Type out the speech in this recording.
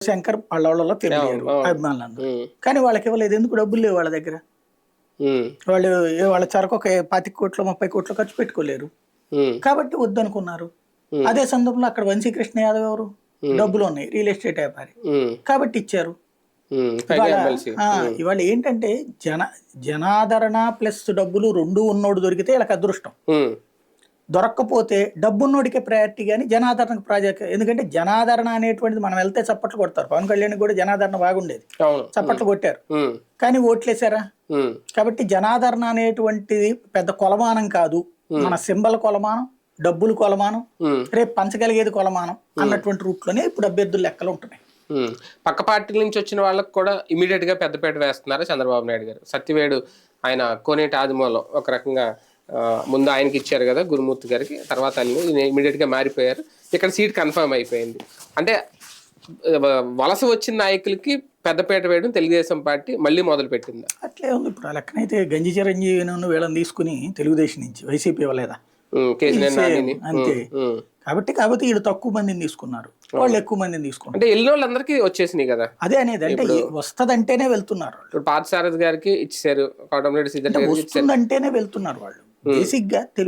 శంకర్ వాళ్ళలో తెలియరు అభిమానులందరూ. కానీ వాళ్ళకి ఇవ్వలేదు, ఎందుకు? డబ్బులు లేవు వాళ్ళ దగ్గర. వాళ్ళు వాళ్ళ చరకు ఒక 25 కోట్లు 30 కోట్లు ఖర్చు పెట్టుకోలేరు కాబట్టి వద్దనుకున్నారు. అదే సందర్భంలో అక్కడ వంశీకృష్ణ యాదవ్ ఎవరు? డబ్బులు ఉన్నాయి, రియల్ ఎస్టేట్ వ్యాపారి కాబట్టి ఇచ్చారు. ఇవాళ ఏంటంటే జనాదరణ ప్లస్ డబ్బులు రెండు ఉన్నోడు దొరికితే వీళ్ళకి అదృష్టం. దొరక్కపోతే డబ్బున్నోడికే ప్రయారిటీ కానీ జనాదరణకు ప్రాజెక్ట్. ఎందుకంటే జనాదరణ అనేటువంటిది మనం వెళ్తే చప్పట్లు కొడతారు. పవన్ కళ్యాణ్ కూడా జనాదరణ బాగుండేది, చప్పట్లు కొట్టారు, కానీ ఓట్లేసారా? కాబట్టి జనాదరణ అనేటువంటిది పెద్ద కొలమానం కాదు, మన సింబల్ కొలమానం, డబ్బులు కొలమానం, రేపు పంచగలిగేది కొలమానం అన్నటువంటి రూట్ లోనే ఇప్పుడు అభ్యర్థులు లెక్కలు ఉంటున్నాయి. పక్క పార్టీల నుంచి వచ్చిన వాళ్ళకి కూడా ఇమీడియట్ గా పెద్దపేట వేస్తున్నారు చంద్రబాబు నాయుడు గారు. సత్యవేడు ఆయన కోనేటి ఆదిమూలం ఒక రకంగా ముందు ఆయనకి ఇచ్చారు కదా గురుమూర్తి గారికి, తర్వాత ఇమీడియట్ గా మారిపోయారు. ఇక్కడ సీట్ కన్ఫర్మ్ అయిపోయింది. అంటే వలస వచ్చిన నాయకులకి పెద్దపేట వేయడం తెలుగుదేశం పార్టీ మళ్ళీ మొదలు పెట్టింది. అట్లే ఉంది. ఇప్పుడు ఆ లెక్కనైతే గంజి చిరంజీవి వీళ్ళని తీసుకుని తెలుగుదేశం నుంచి వైసీపీ ఇవ్వలేదా? అంతే. కాబట్టి వీళ్ళు తక్కువ మందిని తీసుకున్నారు, వాళ్ళు ఎక్కువ మందిని తీసుకున్నారు. అంటే వెళ్ళిన వాళ్ళందరికీ వచ్చేసినాయి కదా. అదే అనేది, అంటే వస్తదంటేనే వెళ్తున్నారు. ఇప్పుడు పార్థసారథి గారికి ఇచ్చారు, వస్తుందంటేనే వెళ్తున్నారు వాళ్ళు బేసిక్ గా.